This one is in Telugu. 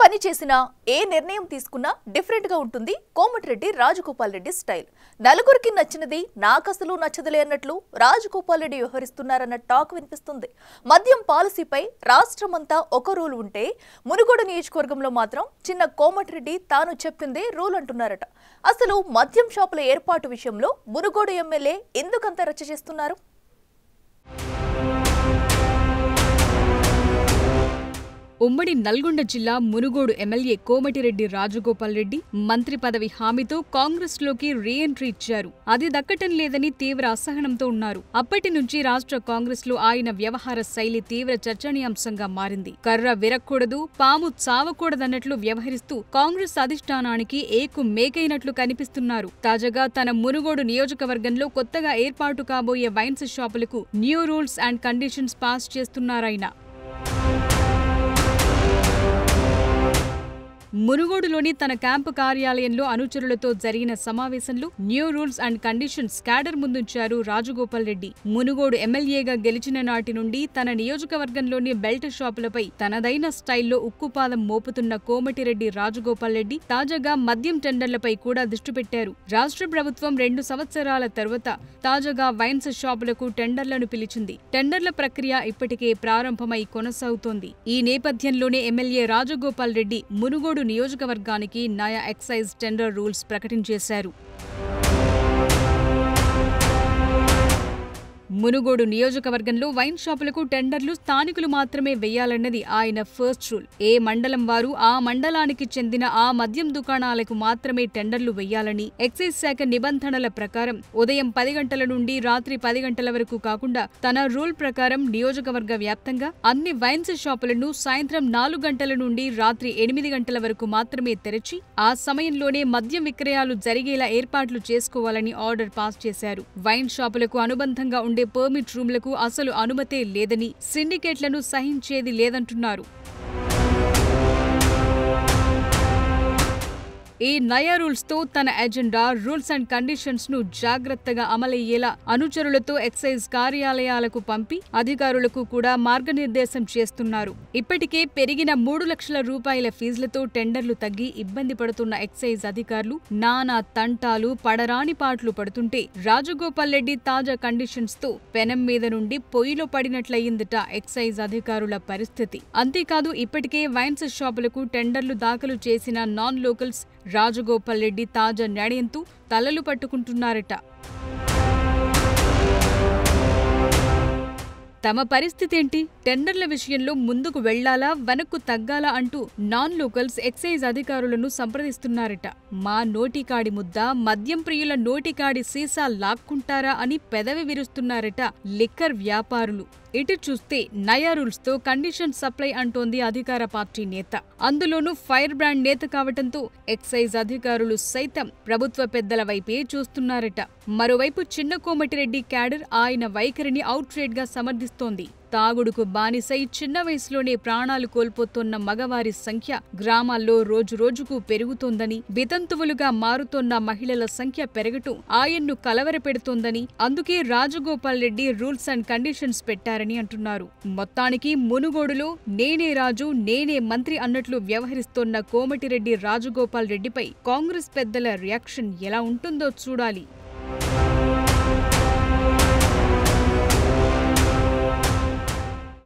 పని చేసినా ఏ నిర్ణయం తీసుకున్నా డిఫరెంట్ గా ఉంటుంది కోమటిరెడ్డి రాజగోపాల్ రెడ్డి స్టైల్. నలుగురికి నచ్చినది నాకసలు నచ్చదులే అన్నట్లు రాజగోపాల్ రెడ్డి వ్యవహరిస్తున్నారన్న టాక్ వినిపిస్తుంది. మద్యం పాలసీపై రాష్ట్రమంతా ఒక రూల్ ఉంటే మునుగోడు నియోజకవర్గంలో మాత్రం చిన్న కోమటిరెడ్డి తాను చెప్పిందే రూల్ అంటున్నారట. అసలు మద్యం షాపుల ఏర్పాటు విషయంలో మునుగోడు ఎమ్మెల్యే ఎందుకంత రచ్చ చేస్తున్నారు? ఉమ్మడి నల్గొండ జిల్లా మునుగోడు ఎమ్మెల్యే కోమటిరెడ్డి రాజగోపాల్ రెడ్డి మంత్రి పదవి హామీతో కాంగ్రెస్ లోకి రీఎంట్రీ ఇచ్చారు. అది దక్కటం లేదని తీవ్ర అసహనంతో ఉన్నారు. అప్పటి నుంచి రాష్ట్ర కాంగ్రెస్ లో ఆయన వ్యవహార శైలి తీవ్ర చర్చనీయాంశంగా మారింది. కర్ర విరక్కూడదు, పాము చావకూడదన్నట్లు వ్యవహరిస్తూ కాంగ్రెస్ అధిష్టానానికి ఏకు మేకైనట్లు కనిపిస్తున్నారు. తాజాగా తన మునుగోడు నియోజకవర్గంలో కొత్తగా ఏర్పాటు కాబోయే వైన్స్ షాపులకు new rules and conditions pass చేస్తున్నారాయన. మునుగోడులోని తన క్యాంపు కార్యాలయంలో అనుచరులతో జరిగిన సమావేశంలో new rules and conditions cadre ముందుంచారు రాజగోపాల్ రెడ్డి. మునుగోడు ఎమ్మెల్యేగా గెలిచిన నాటి నుండి తన నియోజకవర్గంలోని బెల్ట్ షాపులపై తనదైన స్టైల్లో ఉక్కుపాదం మోపుతున్న కోమటిరెడ్డి రాజగోపాల్ రెడ్డి తాజాగా మద్యం టెండర్లపై కూడా దృష్టి పెట్టారు. రాష్ట్ర ప్రభుత్వం 2 సంవత్సరాల తర్వాత తాజాగా వైన్స్ షాపులకు టెండర్లను పిలిచింది. టెండర్ల ప్రక్రియ ఇప్పటికే ప్రారంభమై కొనసాగుతోంది. ఈ నేపథ్యంలోనే ఎమ్మెల్యే రాజగోపాల్ రెడ్డి మునుగోడు నియోజకవర్గానికి నయా ఎక్సైజ్ టెండర్ రూల్స్ ప్రకటించేశారు. మునుగోడు నియోజకవర్గంలో వైన్ షాపులకు టెండర్లు స్థానికులు మాత్రమే వేయాలన్నది ఆయన ఫస్ట్ రూల్. ఏ మండలం వారు ఆ మండలానికి చెందిన ఆ మద్యం దుకాణాలకు మాత్రమే టెండర్లు వేయాలని ఎక్సైజ్ శాఖ నిబంధనల ప్రకారం ఉదయం 10 గంటల నుండి రాత్రి 10 గంటల వరకు కాకుండా తన రూల్ ప్రకారం నియోజకవర్గ వ్యాప్తంగా అన్ని వైన్స్ షాపులను సాయంత్రం 4 గంటల నుండి రాత్రి 8 గంటల వరకు మాత్రమే తెరచి ఆ సమయంలోనే మద్యం విక్రయాలు జరిగేలా ఏర్పాట్లు చేసుకోవాలని ఆర్డర్ పాస్ చేశారు. వైన్ షాపులకు అనుబంధంగా ఉండే పర్మిట్ రూమ్లకు అసలు అనుమతే లేదని, సిండికేట్లను సహించేది లేదంటున్నారు. ఈ నయా రూల్స్ తో తన ఎజెండా రూల్స్ అండ్ కండిషన్స్ ను జాగ్రత్తగా అమలయ్యేలా అనుచరులతో ఎక్సైజ్ కార్యాలయాలకు పంపి అధికారులకు కూడా మార్గనిర్దేశం చేస్తున్నారు. ఇప్పటికే పెరిగిన 3 లక్షల రూపాయల ఫీజులతో టెండర్లు తగ్గి ఇబ్బంది పడుతున్న ఎక్సైజ్ అధికారులు నానా తంటాలు పడరాని పాట్లు పడుతుంటే రాజగోపాల్ రెడ్డి తాజా కండిషన్స్ తో పెనం మీద నుండి పొయ్యిలో పడినట్లయిందట ఎక్సైజ్ అధికారుల పరిస్థితి. అంతేకాదు ఇప్పటికే వైన్స్ షాపులకు టెండర్లు దాఖలు చేసిన నాన్ లోకల్స్ రాజగోపాల్ రెడ్డి తాజా నిర్ణయంతో తలలు పట్టుకుంటున్నారట. తమ పరిస్థితేంటి? టెండర్ల విషయంలో ముందుకు వెళ్లాలా వెనక్కు తగ్గాలా అంటూ నాన్ లోకల్స్ ఎక్సైజ్ అధికారులను సంప్రదిస్తున్నారట. మా నోటికాడి ముద్ద మద్యం ప్రియుల నోటికాడి సీసా లాక్కుంటారా అని పెదవి విరుస్తున్నారట లిక్కర్ వ్యాపారులు. ఇటు చూస్తే నయా రూల్స్ తో కండిషన్ సప్లై అంటోంది అధికార పార్టీ నేత. అందులోనూ ఫైర్ బ్రాండ్ నేత కావటంతో ఎక్సైజ్ అధికారులు సైతం ప్రభుత్వ పెద్దల వైపే చూస్తున్నారట. మరోవైపు చిన్న కోమటిరెడ్డి క్యాడర్ ఆయన వైఖరిని అవుట్ రేట్ గా సమర్థిస్తోంది. తాగుడుకు బానిసై చిన్న వయసులోనే ప్రాణాలు కోల్పోతున్న మగవారి సంఖ్య గ్రామాల్లో రోజురోజుకు పెరుగుతోందని, వితంతువులుగా మారుతోన్న మహిళల సంఖ్య పెరగటం ఆయన్ను కలవరపెడుతోందని, అందుకే Rajagopal Reddy rules and conditions పెట్టారని అంటున్నారు. మొత్తానికి మునుగోడులో నేనే రాజు నేనే మంత్రి అన్నట్లు వ్యవహరిస్తోన్న కోమటిరెడ్డి రాజగోపాల్ రెడ్డిపై కాంగ్రెస్ పెద్దల రియాక్షన్ ఎలా ఉంటుందో చూడాలి.